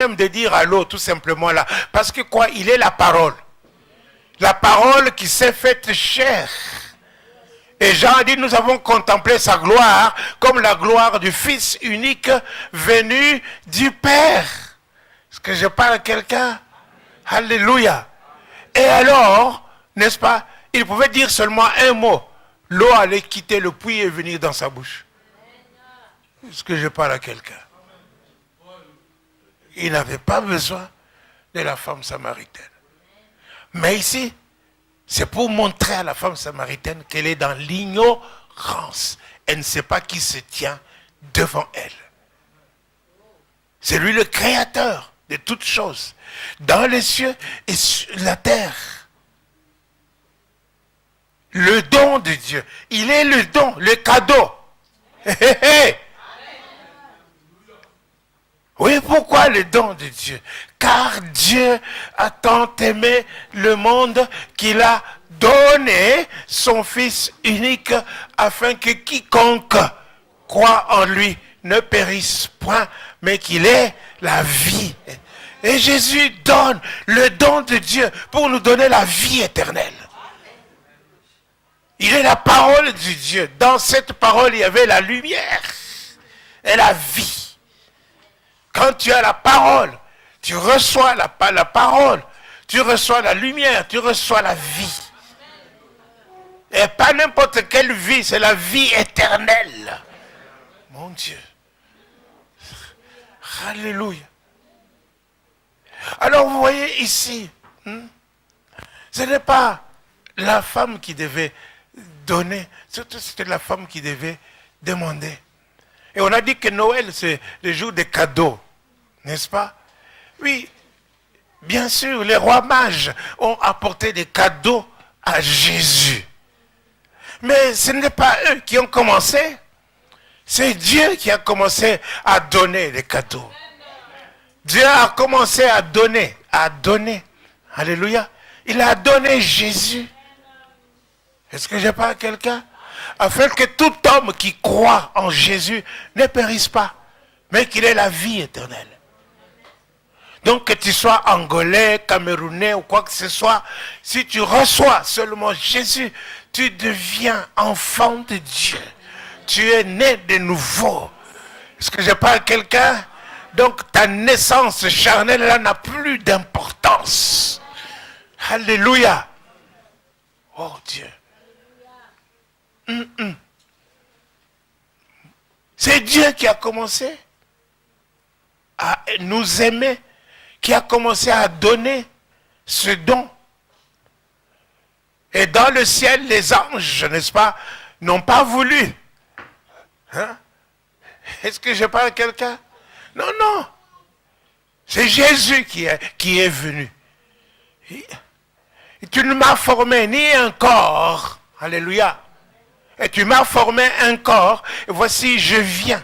Même de dire à l'eau tout simplement là. Parce que quoi? Il est la parole. La parole qui s'est faite chair. Et Jean a dit, nous avons contemplé sa gloire comme la gloire du Fils unique venu du Père. Est-ce que je parle à quelqu'un? Alléluia. Et alors, n'est-ce pas, il pouvait dire seulement un mot. L'eau allait quitter le puits et venir dans sa bouche. Est-ce que je parle à quelqu'un? Il n'avait pas besoin de la femme samaritaine. Mais ici, c'est pour montrer à la femme samaritaine qu'elle est dans l'ignorance. Elle ne sait pas qui se tient devant elle. C'est lui le créateur de toutes choses, dans les cieux et sur la terre. Le don de Dieu. Il est le don, le cadeau. Oui, pourquoi le don de Dieu? Car Dieu a tant aimé le monde qu'il a donné son Fils unique afin que quiconque croit en lui ne périsse point, mais qu'il ait la vie. Et Jésus donne le don de Dieu pour nous donner la vie éternelle. Il est la parole de Dieu. Dans cette parole, il y avait la lumière et la vie. Quand tu as la parole, tu reçois la parole, tu reçois la lumière, tu reçois la vie. Et pas n'importe quelle vie, c'est la vie éternelle. Mon Dieu. Alléluia. Alors vous voyez ici, ce n'est pas la femme qui devait donner, c'était la femme qui devait demander. Et on a dit que Noël, c'est le jour des cadeaux. N'est-ce pas? Oui, bien sûr, les rois mages ont apporté des cadeaux à Jésus. Mais ce n'est pas eux qui ont commencé. C'est Dieu qui a commencé à donner les cadeaux. Dieu a commencé à donner, Alléluia. Il a donné Jésus. Est-ce que je parle à quelqu'un? Afin que tout homme qui croit en Jésus ne périsse pas, mais qu'il ait la vie éternelle. Donc que tu sois angolais, camerounais ou quoi que ce soit, si tu reçois seulement Jésus, tu deviens enfant de Dieu. Tu es né de nouveau. Est-ce que je parle à quelqu'un? Donc ta naissance charnelle là n'a plus d'importance. Alléluia. Oh Dieu. C'est Dieu qui a commencé à nous aimer, qui a commencé à donner ce don. Et dans le ciel, les anges, n'est-ce pas, n'ont pas voulu. Hein? Est-ce que je parle à quelqu'un? Non, non. C'est Jésus qui est venu. Et tu ne m'as formé ni un corps. Alléluia. Et tu m'as formé un corps. Et voici, je viens.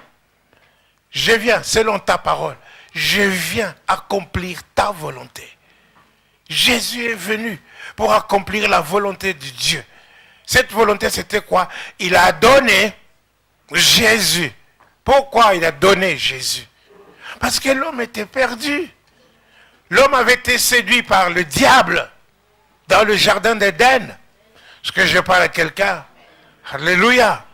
Je viens selon ta parole. Je viens accomplir ta volonté. Jésus est venu pour accomplir la volonté de Dieu. Cette volonté, c'était quoi? Il a donné Jésus. Pourquoi il a donné Jésus? Parce que l'homme était perdu. L'homme avait été séduit par le diable dans le jardin d'Éden. Est-ce que je parle à quelqu'un? Alléluia.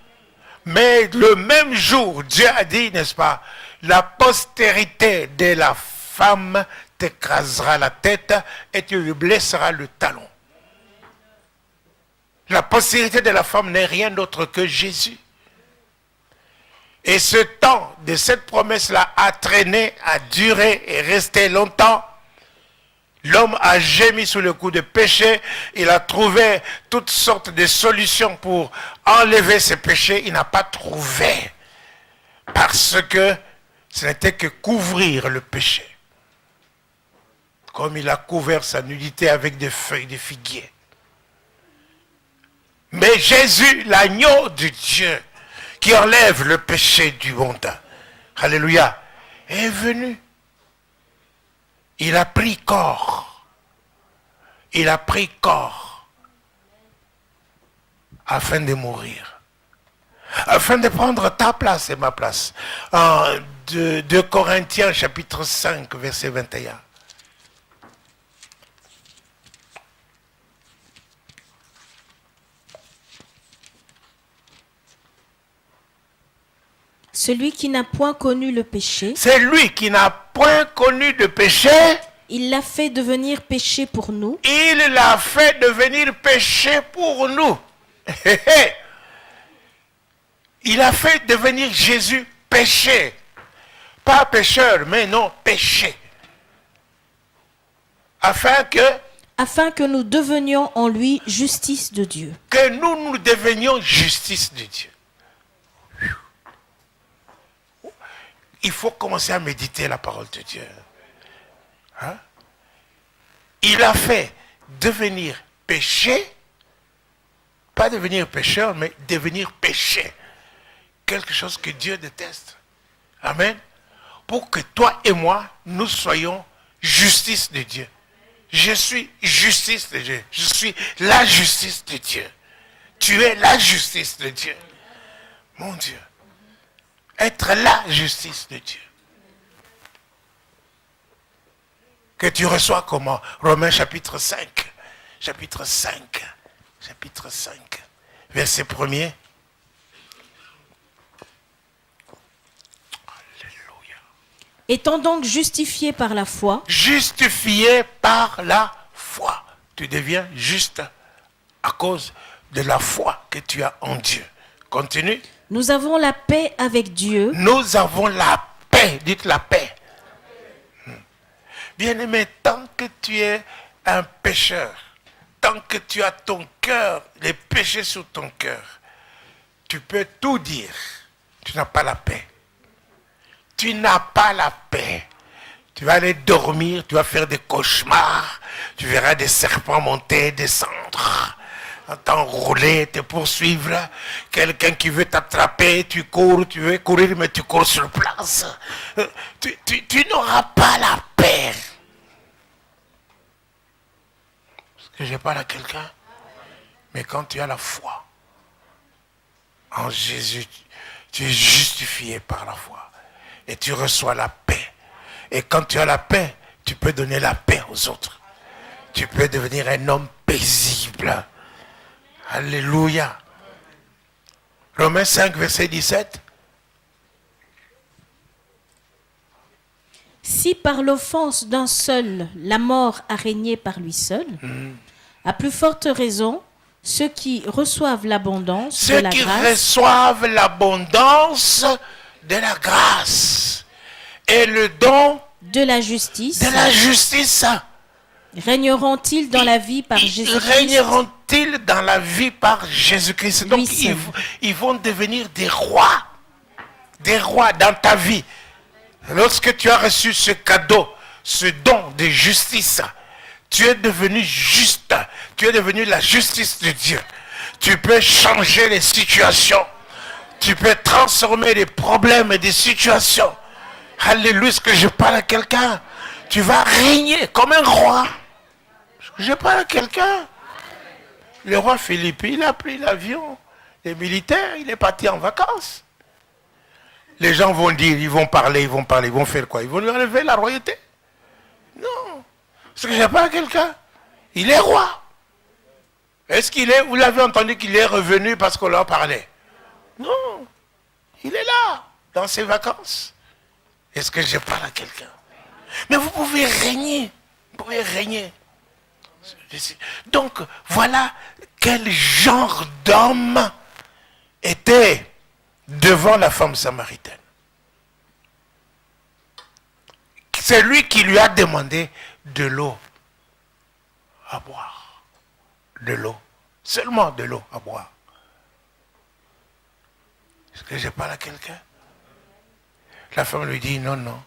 Mais le même jour, Dieu a dit, n'est-ce pas, la postérité de la femme t'écrasera la tête et tu lui blesseras le talon. La postérité de la femme n'est rien d'autre que Jésus. Et ce temps de cette promesse-là a traîné, a duré et resté longtemps. L'homme a gémi sous le coup de péché. Il a trouvé toutes sortes de solutions pour enlever ses péchés. Il n'a pas trouvé. Parce que ce n'était que couvrir le péché. Comme il a couvert sa nudité avec des feuilles de figuier. Mais Jésus, l'agneau de Dieu, qui enlève le péché du monde, alléluia, est venu. Il a pris corps. Il a pris corps afin de mourir. afin de prendre ta place et ma place. En 2 Corinthiens chapitre 5, verset 21. Celui qui n'a point connu le péché, C'est lui qui n'a point connu de péché. il l'a fait devenir péché pour nous, Il l'a fait devenir péché pour nous. Il a fait devenir Jésus péché. Pas pécheur, mais non péché. Afin afin que nous devenions en lui justice de Dieu. que nous devenions justice de Dieu. Il faut commencer à méditer la parole de Dieu. Hein? Il a fait devenir péché, pas devenir pécheur, mais devenir péché. Quelque chose que Dieu déteste. Amen. Pour que toi et moi, nous soyons justice de Dieu. Je suis justice de Dieu. Je suis la justice de Dieu. Tu es la justice de Dieu. Mon Dieu. Être la justice de Dieu. Que tu reçois comment? Romains chapitre 5. Chapitre 5. Chapitre 5. Verset 1er. Étant donc justifié par la foi, Justifié par la foi. Tu deviens juste à cause de la foi que tu as en Dieu. Continue. nous avons la paix avec Dieu Nous avons la paix. Dites la paix. Bien-aimé, tant que tu es un pécheur, tant que tu as ton cœur, les péchés sur ton cœur, tu peux tout dire. Tu n'as pas la paix. Tu n'as pas la paix. Tu vas aller dormir, tu vas faire des cauchemars, tu verras des serpents monter, descendre, t'enrouler, te poursuivre. Quelqu'un qui veut t'attraper, tu cours, tu veux courir, mais tu cours sur place. Tu n'auras pas la paix. Est-ce que je parle à quelqu'un? Mais quand tu as la foi en Jésus, tu es justifié par la foi. Et tu reçois la paix. Et quand tu as la paix, tu peux donner la paix aux autres. Tu peux devenir un homme paisible. Alléluia. Romains 5, verset 17. Si par l'offense d'un seul, la mort a régné par lui seul, à plus forte raison, ceux qui reçoivent l'abondance de Ceux la qui grâce reçoivent l'abondance de la grâce et le don de la justice, régneront-ils dans la vie par Jésus-Christ? Régneront-ils dans la vie par Jésus-Christ? Donc ils vont devenir des rois dans ta vie. Lorsque tu as reçu ce cadeau, ce don de justice, tu es devenu juste, tu es devenu la justice de Dieu. Tu peux changer les situations, tu peux transformer les problèmes et des situations. Alléluia, est-ce que je parle à quelqu'un? Tu vas régner comme un roi. Je parle à quelqu'un. Le roi Philippe, il a pris l'avion. Les militaires, il est parti en vacances. Les gens vont dire, ils vont parler, ils vont faire quoi? Ils vont lui enlever la royauté? Non. Est-ce que je parle à quelqu'un? Il est roi. Est-ce qu'il est, vous l'avez entendu qu'il est revenu parce qu'on leur parlait? Non. Il est là, dans ses vacances. Est-ce que je parle à quelqu'un? Mais vous pouvez régner. Vous pouvez régner. Donc, voilà quel genre d'homme était devant la femme samaritaine. C'est lui qui lui a demandé de l'eau à boire. De l'eau. Seulement de l'eau à boire. Est-ce que je parle à quelqu'un? La femme lui dit, non, non.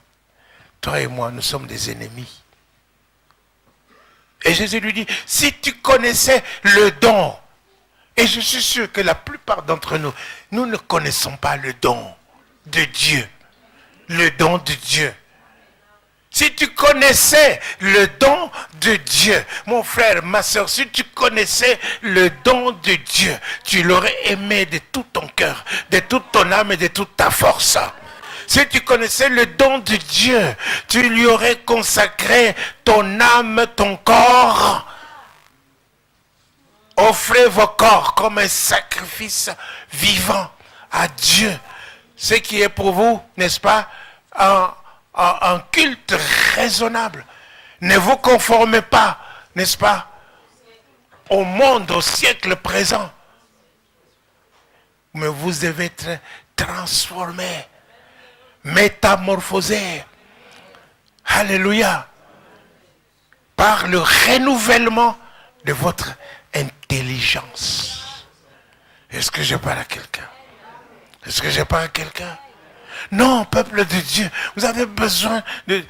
Toi et moi, nous sommes des ennemis. Et Jésus lui dit, si tu connaissais le don, et je suis sûr que la plupart d'entre nous, nous ne connaissons pas le don de Dieu. Le don de Dieu. Si tu connaissais le don de Dieu, mon frère, ma soeur, si tu connaissais le don de Dieu, tu l'aurais aimé de tout ton cœur, de toute ton âme et de toute ta force. Si tu connaissais le don de Dieu, tu lui aurais consacré ton âme, ton corps. Offrez vos corps comme un sacrifice vivant à Dieu. Ce qui est pour vous, n'est-ce pas, un culte raisonnable. Ne vous conformez pas, n'est-ce pas, au monde, au siècle présent. Mais vous devez être transformés, métamorphosés. Alléluia. Par le renouvellement de votre intelligence. Est-ce que je parle à quelqu'un? Est-ce que je parle à quelqu'un? Non, peuple de Dieu, vous avez besoin de...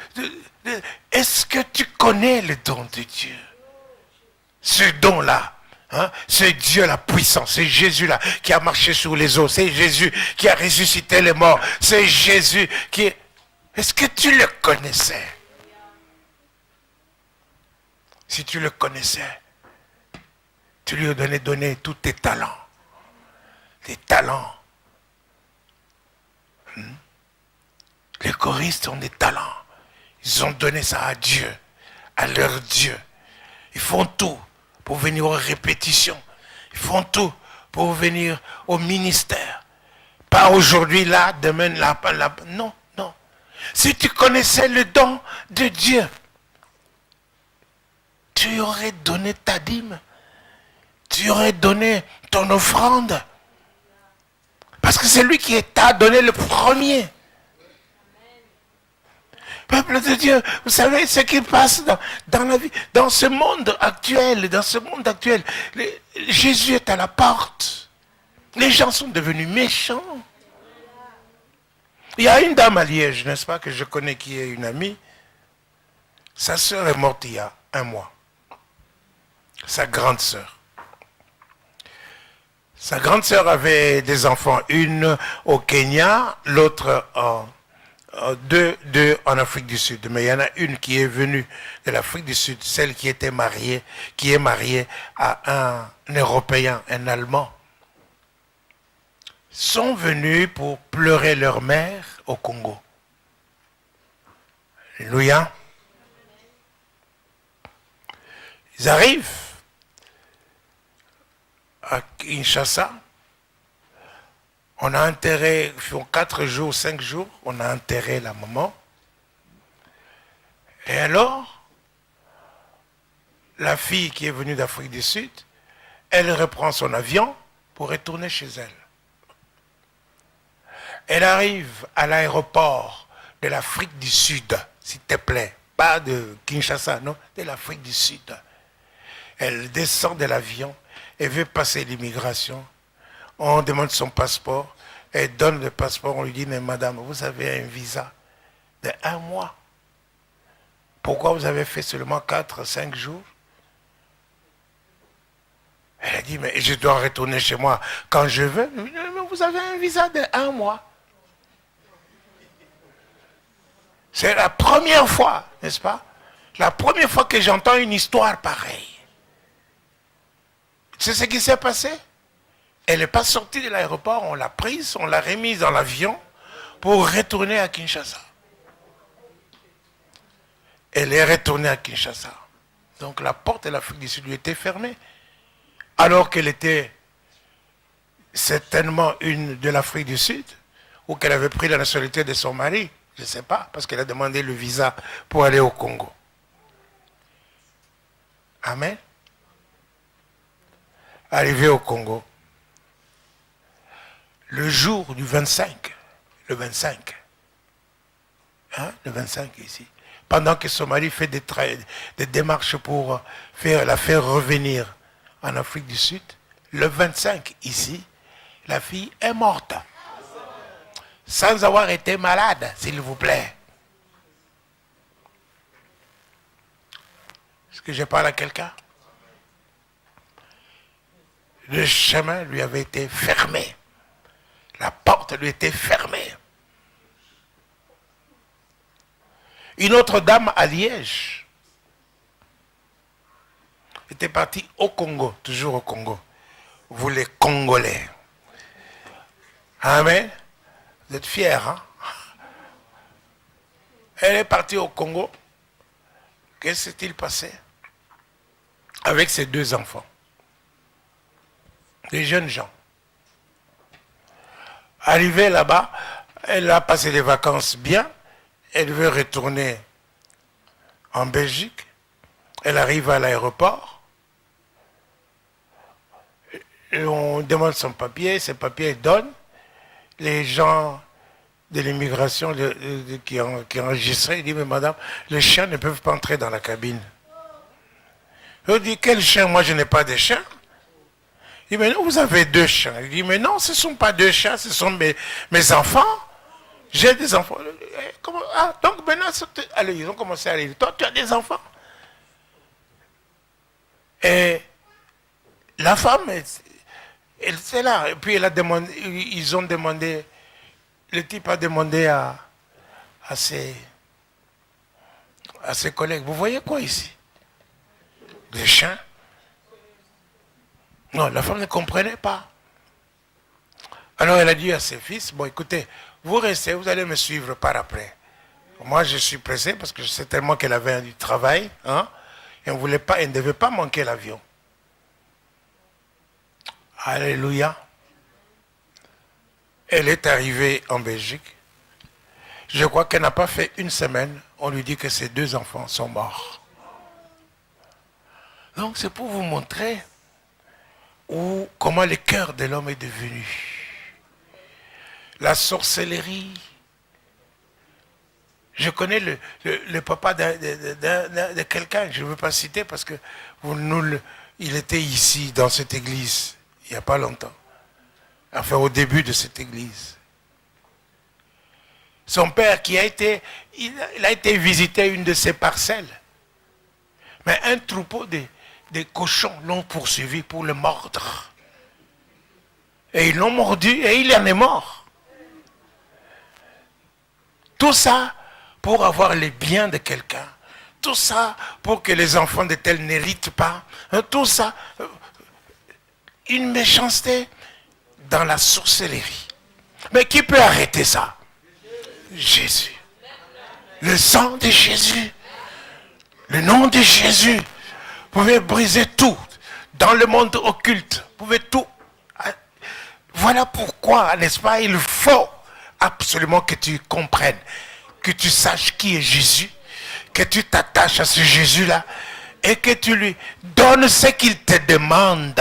Est-ce que tu connais le don de Dieu? Ce don-là, hein, c'est Dieu la puissance, c'est Jésus-là qui a marché sur les eaux, c'est Jésus qui a ressuscité les morts, c'est Jésus qui... Est-ce que tu le connaissais? Si tu le connaissais, tu lui as donné tous tes talents. Tes talents. Les choristes ont des talents. Ils ont donné ça à Dieu, à leur Dieu. Ils font tout pour venir aux répétitions. Ils font tout pour venir au ministère. Pas aujourd'hui, là, demain, là. Non, non. Si tu connaissais le don de Dieu, tu aurais donné ta dîme. Tu aurais donné ton offrande. Parce que c'est lui qui t'a donné le premier. Peuple de Dieu, vous savez ce qui passe dans la vie, dans ce monde actuel, Jésus est à la porte. Les gens sont devenus méchants. Il y a une dame à Liège, n'est-ce pas, que je connais, qui est une amie. Sa sœur est morte il y a 1 mois. Sa grande sœur. Sa grande sœur avait des enfants, une au Kenya, l'autre deux en Afrique du Sud. Mais il y en a une qui est venue de l'Afrique du Sud, celle qui est mariée à un Européen, un Allemand. Sont venus pour pleurer leur mère au Congo. Alléluia. Ils arrivent à Kinshasa. On a enterré, 4 jours, 5 jours, on a enterré la maman. Et alors, la fille qui est venue d'Afrique du Sud, elle reprend son avion pour retourner chez elle. Elle arrive à l'aéroport de l'Afrique du Sud, s'il te plaît. Pas de Kinshasa, non, de l'Afrique du Sud. Elle descend de l'avion et veut passer l'immigration. On demande son passeport. Elle donne le passeport. On lui dit, mais madame, vous avez un visa de 1 mois. Pourquoi vous avez fait seulement 4, 5 jours? Elle a dit, mais je dois retourner chez moi quand je veux. Mais vous avez un visa de 1 mois. C'est la première fois, n'est-ce pas? La première fois que j'entends une histoire pareille. C'est ce qui s'est passé. Elle n'est pas sortie de l'aéroport, on l'a prise, on l'a remise dans l'avion pour retourner à Kinshasa. Elle est retournée à Kinshasa. Donc la porte de l'Afrique du Sud lui était fermée. Alors qu'elle était certainement une de l'Afrique du Sud, ou qu'elle avait pris la nationalité de son mari, je ne sais pas, parce qu'elle a demandé le visa pour aller au Congo. Amen. Arrivé au Congo, le jour du 25, le 25 ici, pendant que son mari fait des démarches pour la faire revenir en Afrique du Sud, le 25 ici, la fille est morte. Sans avoir été malade, s'il vous plaît. Est-ce que je parle à quelqu'un? Le chemin lui avait été fermé. La porte lui était fermée. Une autre dame à Liège était partie au Congo, toujours au Congo. Vous les Congolais. Amen. Vous êtes fiers, hein? Elle est partie au Congo. Qu'est-ce qui s'est-il passé? Avec ses 2 enfants. Des jeunes gens. Arrivée là-bas, elle a passé des vacances bien. Elle veut retourner en Belgique. Elle arrive à l'aéroport. Et on demande son papier. Ses papiers donnent. Les gens de l'immigration qui enregistraient, ils disent, mais madame, les chiens ne peuvent pas entrer dans la cabine. Je dis, quel chien? Moi, je n'ai pas de chien. Il dit, mais non, vous avez 2 chiens. Il dit, mais non, ce ne sont pas 2 chiens, ce sont mes enfants. J'ai des enfants. Comment? Ah, donc maintenant, allez, ils ont commencé à aller. Toi, tu as des enfants. Et la femme, elle était là. Et puis, ils ont demandé, le type a demandé à ses collègues, vous voyez quoi ici? Des chiens? Non, la femme ne comprenait pas. Alors elle a dit à ses fils, bon écoutez, vous restez, vous allez me suivre par après. Moi je suis pressé parce que je sais tellement qu'elle avait du travail, hein, et elle ne devait pas manquer l'avion. Alléluia. Elle est arrivée en Belgique. Je crois qu'elle n'a pas fait 1 semaine, on lui dit que ses 2 enfants sont morts. Donc c'est pour vous montrer comment le cœur de l'homme est devenu. La sorcellerie. Je connais le papa de quelqu'un, je ne veux pas citer parce que il était ici dans cette église il n'y a pas longtemps. Enfin au début de cette église. Son père il a été visiter une de ses parcelles. Mais un troupeau des cochons l'ont poursuivi pour le mordre. Et ils l'ont mordu et il en est mort. Tout ça pour avoir les biens de quelqu'un. Tout ça pour que les enfants de tel n'héritent pas. Tout ça, une méchanceté dans la sorcellerie. Mais qui peut arrêter ça? Jésus. Le sang de Jésus. Le nom de Jésus. Vous pouvez briser tout dans le monde occulte. Vous pouvez tout. Voilà pourquoi, n'est-ce pas, il faut absolument que tu comprennes, que tu saches qui est Jésus, que tu t'attaches à ce Jésus-là et que tu lui donnes ce qu'il te demande.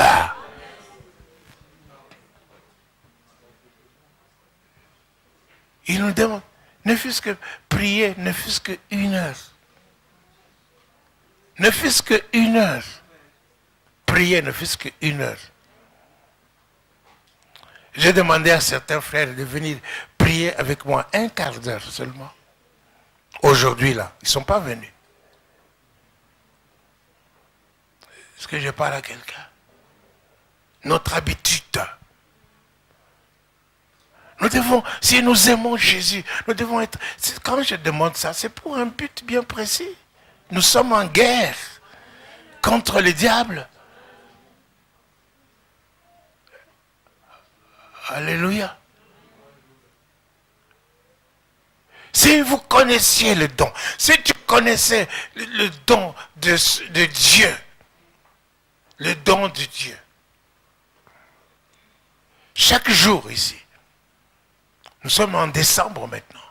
Il nous demande, ne fût-ce que prier, ne fût-ce que 1 heure. Ne fût-ce que 1 heure. Prier, ne fût-ce que 1 heure. J'ai demandé à certains frères de venir prier avec moi 1/4 d'heure seulement. Aujourd'hui, là, ils ne sont pas venus. Est-ce que je parle à quelqu'un? Notre habitude. Nous devons, si nous aimons Jésus, nous devons être... Quand je demande ça, c'est pour un but bien précis. Nous sommes en guerre contre le diable. Alléluia. Si vous connaissiez le don, si tu connaissais le don de Dieu, le don de Dieu, chaque jour ici, nous sommes en décembre maintenant,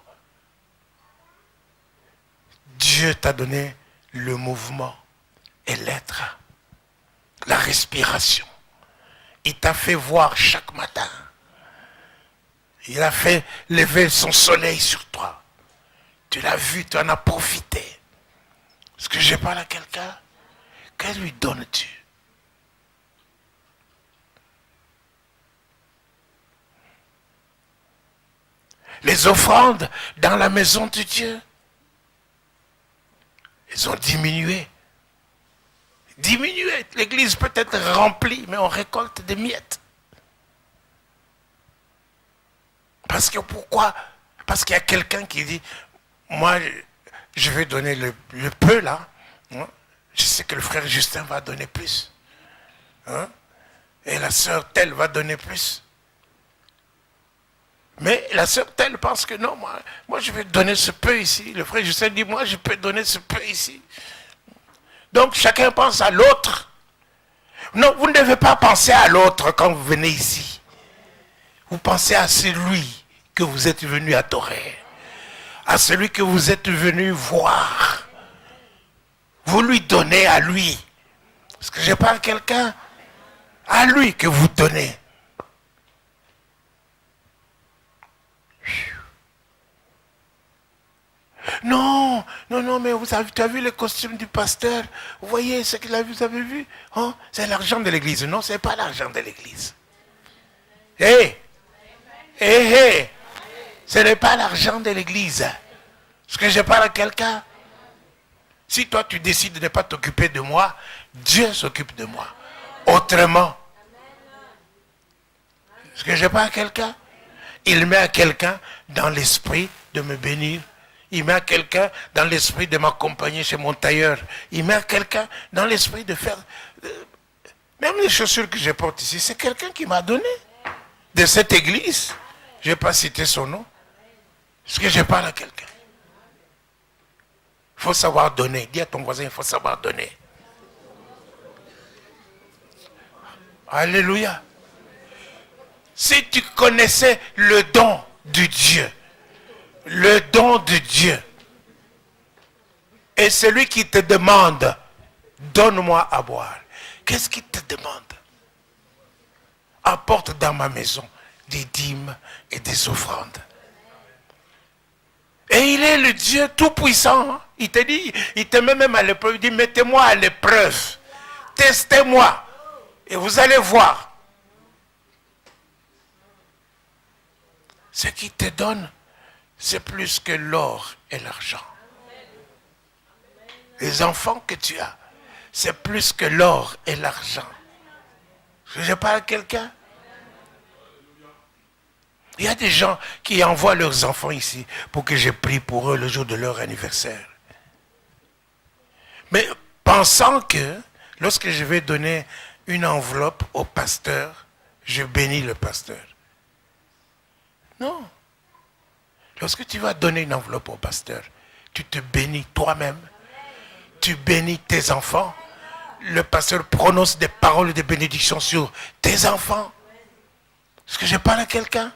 Dieu t'a donné le mouvement et l'être, la respiration. Il t'a fait voir chaque matin. Il a fait lever son soleil sur toi. Tu l'as vu, tu en as profité. Est-ce que je parle à quelqu'un? Que lui donnes-tu? Les offrandes dans la maison de Dieu, elles ont diminué. Diminué. L'église peut être remplie, mais on récolte des miettes. Parce que pourquoi? Parce qu'il y a quelqu'un qui dit, moi, je vais donner le peu là. Hein? Je sais que le frère Justin va donner plus. Hein? Et la sœur telle va donner plus. Mais la sœur telle pense que non, moi je vais donner ce peu ici. Le frère Justin dit, moi je peux donner ce peu ici. Donc chacun pense à l'autre. Non, vous ne devez pas penser à l'autre quand vous venez ici. Vous pensez à celui que vous êtes venu adorer. À celui que vous êtes venu voir. Vous lui donnez à lui. Parce que je parle à quelqu'un, à lui que vous donnez. Non, mais tu as vu le costume du pasteur? Vous voyez ce qu'il a vu, vous avez vu? Hein? C'est l'argent de l'église. Non, ce n'est pas l'argent de l'église. Hé! Ce n'est pas l'argent de l'église. Est-ce que je parle à quelqu'un? Si toi tu décides de ne pas t'occuper de moi, Dieu s'occupe de moi. Autrement. Est-ce que je parle à quelqu'un? Il met à quelqu'un dans l'esprit de me bénir. Il met à quelqu'un dans l'esprit de m'accompagner chez mon tailleur. Il met à quelqu'un dans l'esprit de faire... Même les chaussures que je porte ici, c'est quelqu'un qui m'a donné. De cette église. Je ne vais pas citer son nom. Est-ce que je parle à quelqu'un? Il faut savoir donner. Dis à ton voisin, il faut savoir donner. Alléluia. Si tu connaissais le don de Dieu, le don de Dieu, et celui qui te demande, donne-moi à boire. Qu'est-ce qu'il te demande? Apporte dans ma maison des dîmes et des offrandes. Et il est le Dieu tout-puissant. Il te dit, il te met même à l'épreuve, il dit, mettez-moi à l'épreuve. Testez-moi. Et vous allez voir. Ce qu'il te donne, c'est plus que l'or et l'argent. Les enfants que tu as, c'est plus que l'or et l'argent. Je parle à quelqu'un? Il y a des gens qui envoient leurs enfants ici pour que je prie pour eux le jour de leur anniversaire. Mais pensant que lorsque je vais donner une enveloppe au pasteur, je bénis le pasteur. Non. Lorsque tu vas donner une enveloppe au pasteur, tu te bénis toi-même. Tu bénis tes enfants. Le pasteur prononce des paroles de bénédiction sur tes enfants. Est-ce que je parle à quelqu'un?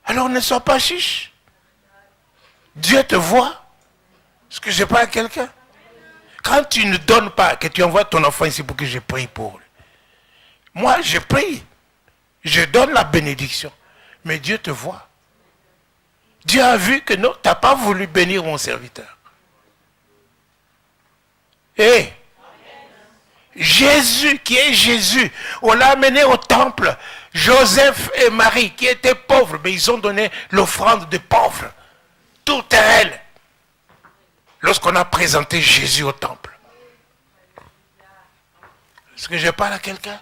Alors ne sois pas chiche. Dieu te voit. Est-ce que je parle à quelqu'un? Quand tu ne donnes pas, que tu envoies ton enfant ici pour que je prie pour lui. Moi, je prie. Je donne la bénédiction. Mais Dieu te voit. Dieu a vu que non, tu n'as pas voulu bénir mon serviteur. Et Jésus, qui est Jésus, on l'a amené au temple. Joseph et Marie, qui étaient pauvres, mais ils ont donné l'offrande des pauvres. Tout est elle. Lorsqu'on a présenté Jésus au temple. Est-ce que je parle à quelqu'un?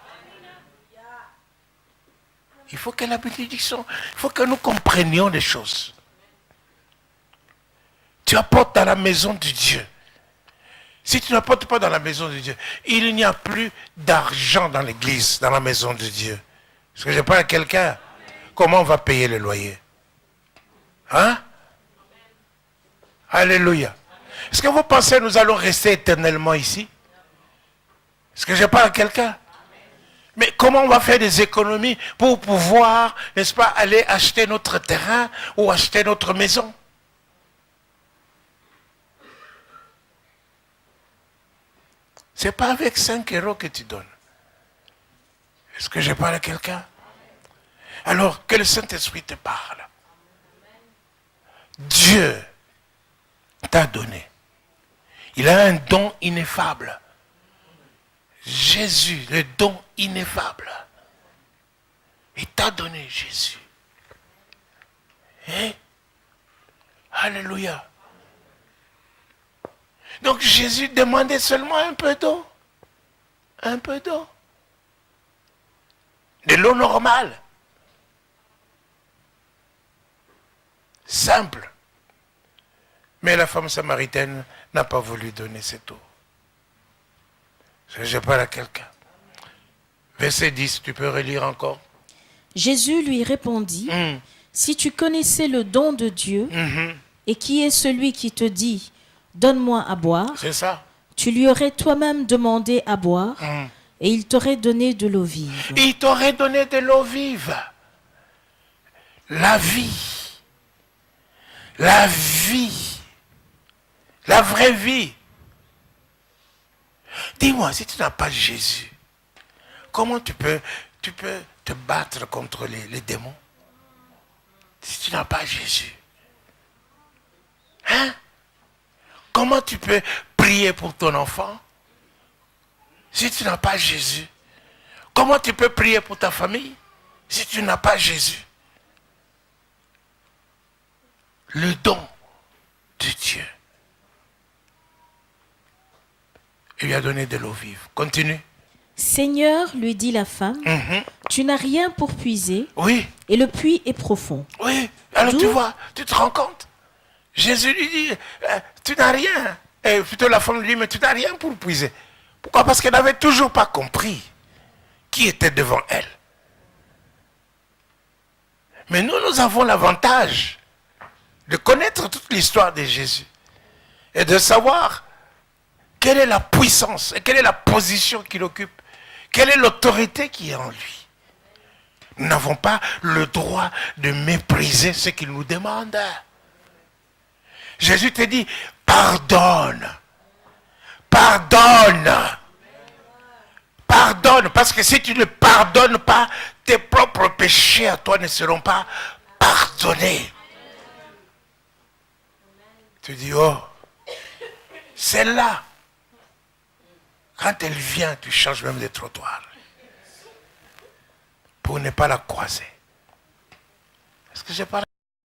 Il faut que la bénédiction, il faut que nous comprenions les choses. Tu apportes dans la maison de Dieu. Si tu n'apportes pas dans la maison de Dieu, il n'y a plus d'argent dans l'église, dans la maison de Dieu. Est-ce que je parle à quelqu'un? Comment on va payer le loyer? Hein? Alléluia. Est-ce que vous pensez que nous allons rester éternellement ici? Est-ce que je parle à quelqu'un? Mais comment on va faire des économies pour pouvoir, n'est-ce pas, aller acheter notre terrain ou acheter notre maison? Ce n'est pas avec 5 euros que tu donnes. Est-ce que je parle à quelqu'un? Alors que le Saint-Esprit te parle. Dieu t'a donné. Il a un don ineffable. Jésus, le don ineffable. Il t'a donné Jésus. Hein? Alléluia. Donc Jésus demandait seulement un peu d'eau. Un peu d'eau. De l'eau normale. Simple. Mais la femme samaritaine n'a pas voulu donner cette eau. Je parle à quelqu'un. Verset 10, tu peux relire encore? Jésus lui répondit, si tu connaissais le don de Dieu, et qui est celui qui te dit, donne-moi à boire, C'est ça. tu lui aurais toi-même demandé à boire, et il t'aurait donné de l'eau vive. Il t'aurait donné de l'eau vive. La vie. La vie. La vraie vie. Dis-moi, si tu n'as pas Jésus, comment tu peux te battre contre les démons? Si tu n'as pas Jésus. Hein? Comment tu peux prier pour ton enfant si tu n'as pas Jésus? Comment tu peux prier pour ta famille si tu n'as pas Jésus? Le don de Dieu. Il lui a donné de l'eau vive. Continue. Seigneur, lui dit la femme, tu n'as rien pour puiser, Oui, et le puits est profond. oui. Alors D'où- tu vois, tu te rends compte? Jésus lui dit, tu n'as rien. Et plutôt la femme lui dit, mais tu n'as rien pour puiser. Pourquoi? Parce qu'elle n'avait toujours pas compris qui était devant elle. Mais nous avons l'avantage de connaître toute l'histoire de Jésus et de savoir quelle est la puissance et quelle est la position qu'il occupe, quelle est l'autorité qui est en lui. Nous n'avons pas le droit de mépriser ce qu'il nous demande. Jésus te dit, pardonne, pardonne, pardonne, parce que si tu ne pardonnes pas, tes propres péchés à toi ne seront pas pardonnés. Tu dis, oh, celle-là, quand elle vient, tu changes même de trottoir pour ne pas la croiser. Est-ce que j'ai parlé?